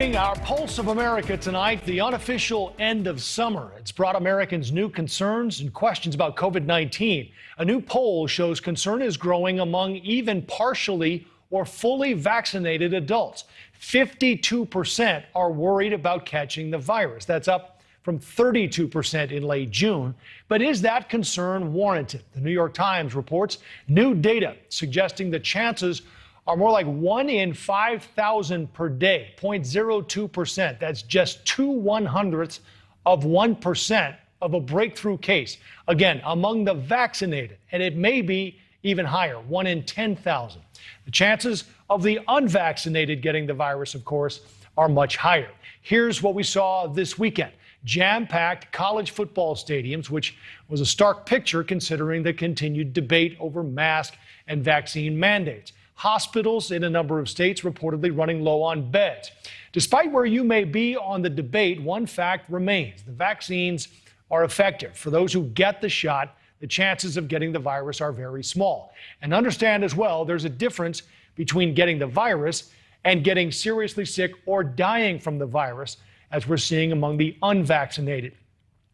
Our Pulse of America tonight, the unofficial end of summer. It's brought Americans new concerns and questions about COVID-19. A new poll shows concern is growing among even partially or fully vaccinated adults. 52% are worried about catching the virus. That's up from 32% in late June. But is that concern warranted? The New York Times reports new data suggesting the chances are more like 1 in 5,000 per day, 0.02%. That's just 2/100ths of 1% of a breakthrough case. Again, among the vaccinated, and it may be even higher, 1 in 10,000. The chances of the unvaccinated getting the virus, of course, are much higher. Here's what we saw this weekend. Jam-packed college football stadiums, which was a stark picture considering the continued debate over mask and vaccine mandates. Hospitals in a number of states reportedly running low on beds. Despite where you may be on the debate, one fact remains. The vaccines are effective. For those who get the shot, the chances of getting the virus are very small. And understand as well, there's a difference between getting the virus and getting seriously sick or dying from the virus, as we're seeing among the unvaccinated.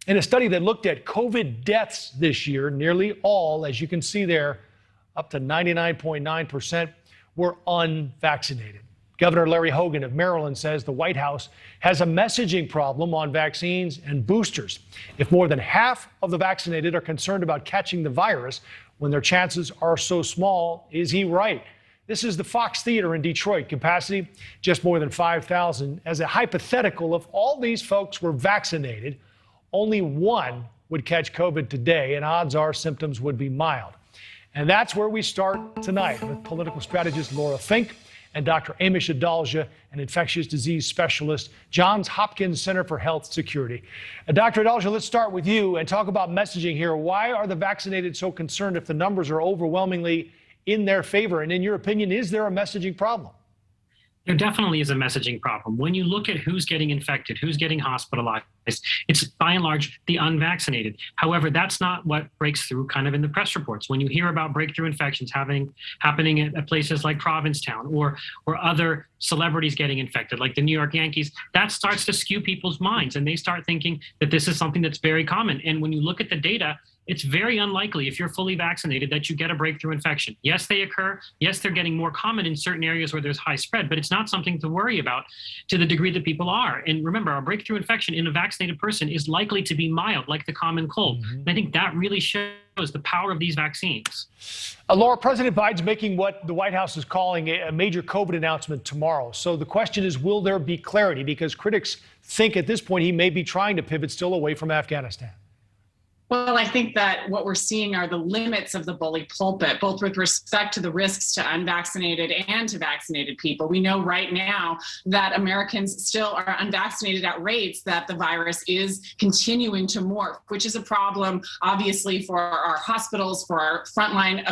In a study that looked at COVID deaths this year, nearly all, as you can see there, up to 99.9% were unvaccinated. Governor Larry Hogan of Maryland says the White House has a messaging problem on vaccines and boosters. If more than half of the vaccinated are concerned about catching the virus when their chances are so small, is he right? This is the Fox Theater in Detroit. Capacity just more than 5,000. As a hypothetical, if all these folks were vaccinated, only one would catch COVID today, and odds are symptoms would be mild. And that's where we start tonight with political strategist Laura Fink and Dr. Amish Adalja, an infectious disease specialist, Johns Hopkins Center for Health Security. Dr. Adalja, let's start with you and talk about messaging here. Why are the vaccinated so concerned if the numbers are overwhelmingly in their favor? And in your opinion, is there a messaging problem? There definitely is a messaging problem. When you look at who's getting infected, who's getting hospitalized, it's by and large the unvaccinated. However, that's not what breaks through kind of in the press reports. When you hear about breakthrough infections happening at places like Provincetown or other celebrities getting infected, like the New York Yankees, that starts to skew people's minds, and they start thinking that this is something that's very common. And when you look at the data, it's very unlikely if you're fully vaccinated that you get a breakthrough infection. Yes, they occur. Yes, they're getting more common in certain areas where there's high spread, but it's not something to worry about to the degree that people are. And remember, a breakthrough infection in a vaccinated person is likely to be mild, like the common cold. And I think that really shows the power of these vaccines. Laura, President Biden's making what the White House is calling a major COVID announcement tomorrow. So the question is, will there be clarity? Because critics think at this point he may be trying to pivot still away from Afghanistan. Well, I think that what we're seeing are the limits of the bully pulpit, both with respect to the risks to unvaccinated and to vaccinated people. We know right now that Americans still are unvaccinated at rates that the virus is continuing to morph, which is a problem, obviously, for our hospitals, for our frontline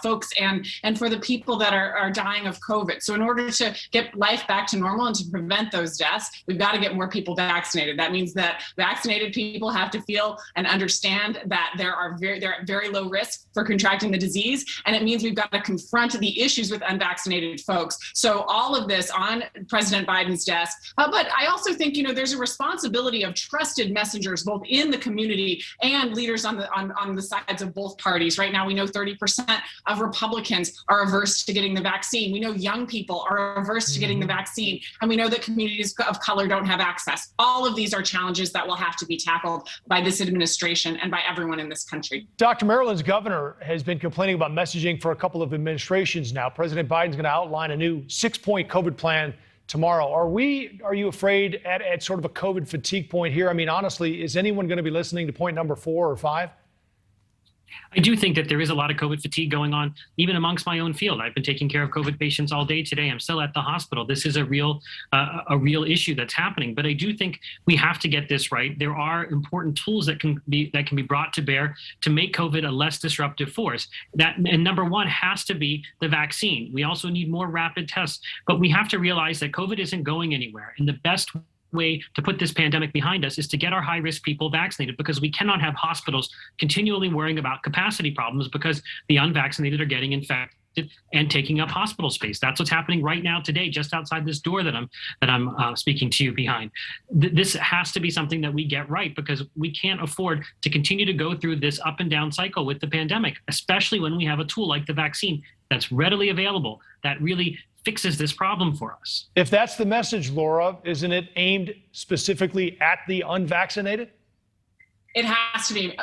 folks, and for the people that are dying of COVID. So in order to get life back to normal and to prevent those deaths, we've got to get more people vaccinated. That means that vaccinated people have to feel and understand that they're at very low risk for contracting the disease, and it means we've got to confront the issues with unvaccinated folks. So all of this on President Biden's desk, but I also think there's a responsibility of trusted messengers both in the community and leaders on the sides of both parties. Right now, we know 30% of Republicans are averse to getting the vaccine. We know young people are averse to getting the vaccine, and we know that communities of color don't have access. All of these are challenges that will have to be tackled by this administration and by everyone in this country. Dr. Maryland's governor has been complaining about messaging for a couple of administrations now. President Biden's going to outline a new 6-point COVID plan tomorrow. Are you afraid at sort of a COVID fatigue point here? I mean, honestly, is anyone going to be listening to point number 4 or 5? I do think that there is a lot of COVID fatigue going on, even amongst my own field. I've been taking care of COVID patients all day today. I'm still at the hospital. This is a real issue that's happening. But I do think we have to get this right. There are important tools that can be brought to bear to make COVID a less disruptive force. And number one has to be the vaccine. We also need more rapid tests. But we have to realize that COVID isn't going anywhere. And the best way to put this pandemic behind us is to get our high-risk people vaccinated, because we cannot have hospitals continually worrying about capacity problems because the unvaccinated are getting infected infected and taking up hospital space. That's what's happening right now today, just outside this door that I'm speaking to you behind. This has to be something that we get right, because we can't afford to continue to go through this up and down cycle with the pandemic, especially when we have a tool like the vaccine that's readily available, that really fixes this problem for us. If that's the message, Laura, isn't it aimed specifically at the unvaccinated? It has to be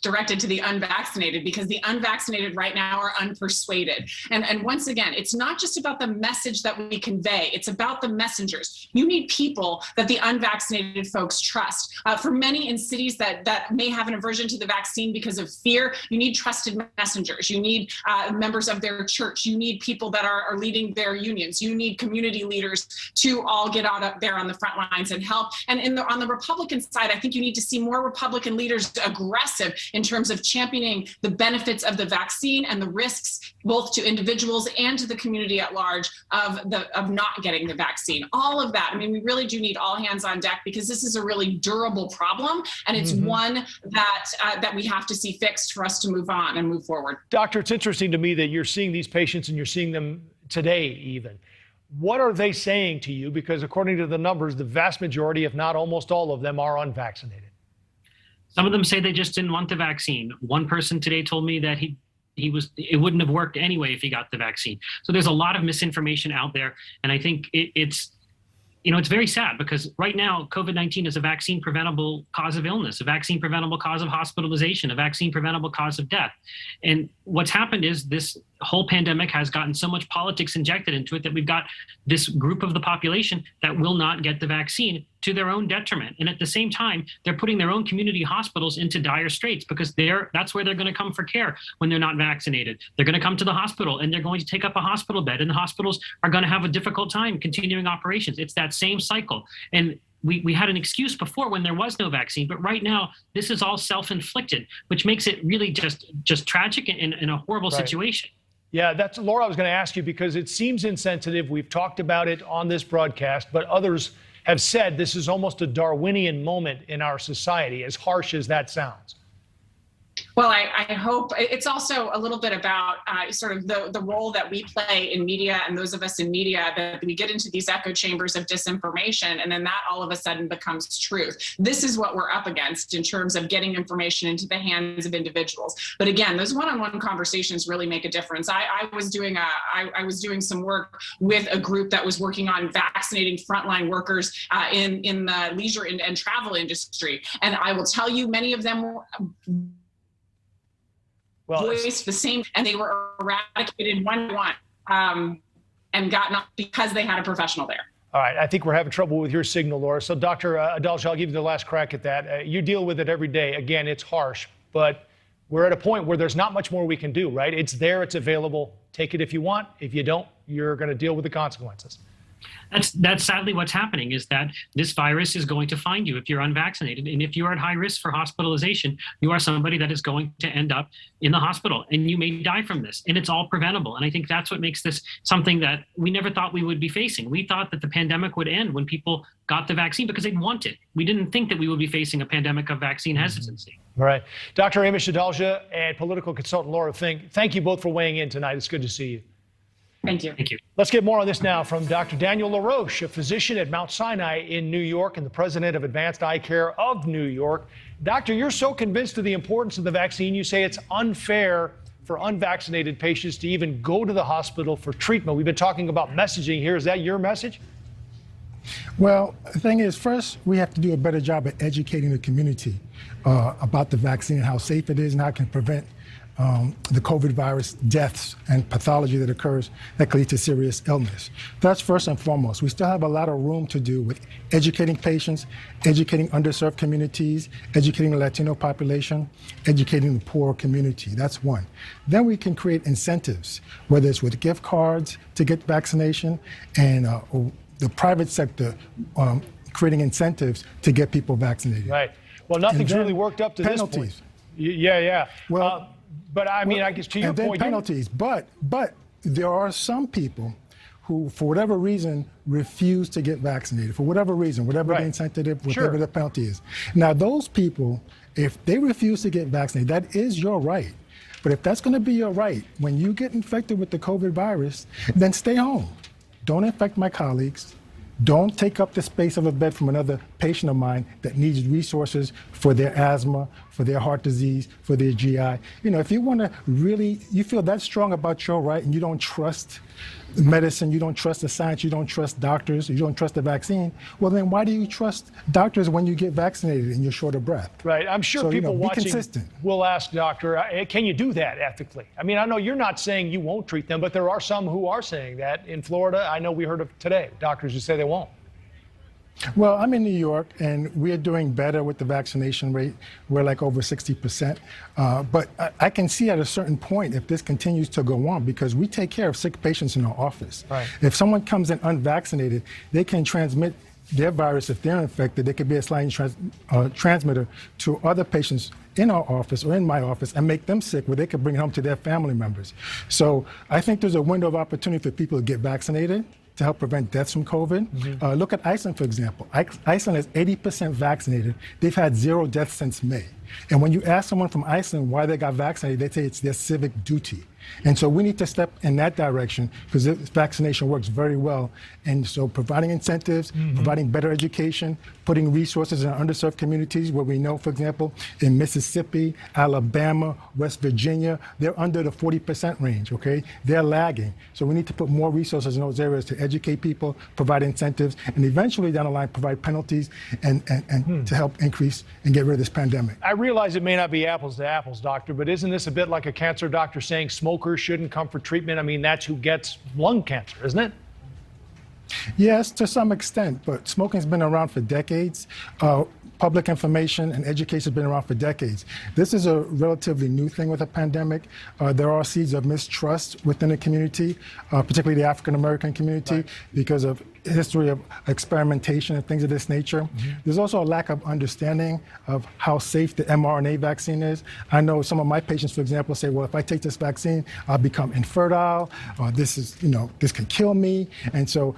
directed to the unvaccinated, because the unvaccinated right now are unpersuaded. And once again, it's not just about the message that we convey, it's about the messengers. You need people that the unvaccinated folks trust. For many in cities that may have an aversion to the vaccine because of fear, you need trusted messengers. You need members of their church. You need people that are leading their unions. You need community leaders to all get out up there on the front lines and help. And on the Republican side, I think you need to see more Republican leaders aggressive in terms of championing the benefits of the vaccine and the risks both to individuals and to the community at large of not getting the vaccine. All of that. I mean, we really do need all hands on deck, because this is a really durable problem, and it's one that we have to see fixed for us to move on and move forward. Doctor, it's interesting to me that you're seeing these patients and you're seeing them today even. What are they saying to you? Because according to the numbers, the vast majority, if not almost all of them, are unvaccinated. Some of them say they just didn't want the vaccine. One person today told me that it wouldn't have worked anyway if he got the vaccine. So there's a lot of misinformation out there. And I think it's very sad, because right now, COVID-19 is a vaccine preventable cause of illness, a vaccine preventable cause of hospitalization, a vaccine preventable cause of death. And what's happened is this whole pandemic has gotten so much politics injected into it that we've got this group of the population that will not get the vaccine, to their own detriment. And at the same time, they're putting their own community hospitals into dire straits, because that's where they're going to come for care when they're not vaccinated. They're going to come to the hospital and they're going to take up a hospital bed, and the hospitals are going to have a difficult time continuing operations. It's that same cycle. And we had an excuse before when there was no vaccine, but right now this is all self-inflicted, which makes it really just tragic and a horrible situation. Yeah, that's Laura, I was going to ask you, because it seems insensitive. We've talked about it on this broadcast, but others have said this is almost a Darwinian moment in our society, as harsh as that sounds. Well, I hope it's also a little bit about sort of the role that we play in media, and those of us in media, that we get into these echo chambers of disinformation, and then that all of a sudden becomes truth. This is what we're up against in terms of getting information into the hands of individuals. But again, those one-on-one conversations really make a difference. I was doing some work with a group that was working on vaccinating frontline workers in the leisure and travel industry, and I will tell you, many of them voiced the same, and they were eradicated one by one, and gotten up because they had a professional there. All right, I think we're having trouble with your signal, Laura. So Dr. Adalja, I'll give you the last crack at that. You deal with it every day. Again, it's harsh, but we're at a point where there's not much more we can do, right? It's there, it's available. Take it if you want. If you don't, you're going to deal with the consequences. That's sadly what's happening, is that this virus is going to find you if you're unvaccinated. And if you are at high risk for hospitalization, you are somebody that is going to end up in the hospital, and you may die from this. And it's all preventable. And I think that's what makes this something that we never thought we would be facing. We thought that the pandemic would end when people got the vaccine because they'd want it. We didn't think that we would be facing a pandemic of vaccine hesitancy. All right. Dr. Amish Adalja and political consultant Laura Fink, thank you both for weighing in tonight. It's good to see you. Thank you. Thank you. Let's get more on this now from Dr. Daniel LaRoche, a physician at Mount Sinai in New York and the president of Advanced Eye Care of New York. Doctor, you're so convinced of the importance of the vaccine, you say it's unfair for unvaccinated patients to even go to the hospital for treatment. We've been talking about messaging here. Is that your message? Well, the thing is, first, we have to do a better job at educating the community about the vaccine and how safe it is and how it can prevent the COVID virus deaths and pathology that occurs that can lead to serious illness. That's first and foremost. We still have a lot of room to do with educating patients, educating underserved communities, educating the Latino population, educating the poor community. That's one. Then we can create incentives, whether it's with gift cards to get vaccination and the private sector creating incentives to get people vaccinated. Right. Well, nothing's really worked up to penalties. this point. Yeah. Well, but I mean, I guess to your and then point, penalties. But there are some people who, for whatever reason, refuse to get vaccinated. For whatever reason, whatever the incentive, whatever the penalty is. Now, those people, if they refuse to get vaccinated, that is your right. But if that's going to be your right, when you get infected with the COVID virus, then stay home. Don't infect my colleagues. Don't take up the space of a bed from another patient of mine that needs resources for their asthma, for their heart disease, for their GI. You know, if you want to really, you feel that strong about your right and you don't trust medicine, you don't trust the science, you don't trust doctors, you don't trust the vaccine, well, then why do you trust doctors when you get vaccinated and you're short of breath? Right. I'm sure people be watching consistent. will ask, doctor, can you do that ethically? I mean, I know you're not saying you won't treat them, but there are some who are saying that. In Florida, I know we heard of today, doctors who say they won't. Well, I'm in New York, and we're doing better with the vaccination rate. We're like over 60%. But I can see at a certain point if this continues to go on, because we take care of sick patients in our office. Right. If someone comes in unvaccinated, they can transmit their virus. If they're infected, they could be a sliding transmitter to other patients in our office or in my office and make them sick, where they could bring it home to their family members. So I think there's a window of opportunity for people to get vaccinated to help prevent deaths from COVID. Look at Iceland, for example. Iceland is 80% vaccinated. They've had 0 deaths since May. And when you ask someone from Iceland why they got vaccinated, they say it's their civic duty. And so we need to step in that direction, because this vaccination works very well. And so providing incentives, providing better education, putting resources in underserved communities where we know, for example, in Mississippi, Alabama, West Virginia, they're under the 40% range, okay? They're lagging. So we need to put more resources in those areas to educate people, provide incentives, and eventually down the line provide penalties and to help increase and get rid of this pandemic. I realize it may not be apples to apples, doctor, but isn't this a bit like a cancer doctor saying smokers shouldn't come for treatment? I mean, that's who gets lung cancer, isn't it? Yes, to some extent, but smoking's been around for decades. Public information and education has been around for decades. This is a relatively new thing with a pandemic. There are seeds of mistrust within the community, particularly the African-American community, because of history of experimentation and things of this nature. There's also a lack of understanding of how safe the mRNA vaccine is. I know some of my patients, for example, say, well, if I take this vaccine, I'll become infertile, or this can kill me. And so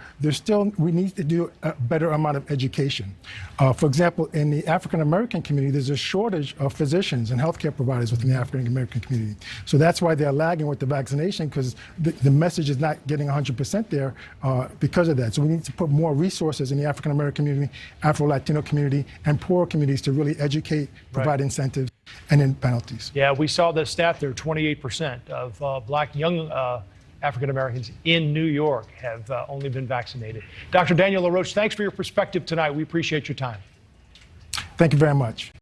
we need to do a better amount of education. For example, in the African-American community, there's a shortage of physicians and healthcare providers within the African-American community. So that's why they're lagging with the vaccination, because the message is not getting 100% there because of that. So we need to put more resources in the African-American community, Afro-Latino community, and poor communities to really educate, provide incentives, and then penalties. Yeah, we saw the stat there, 28% of black young African-Americans in New York have only been vaccinated. Dr. Daniel LaRoche, thanks for your perspective tonight. We appreciate your time. Thank you very much.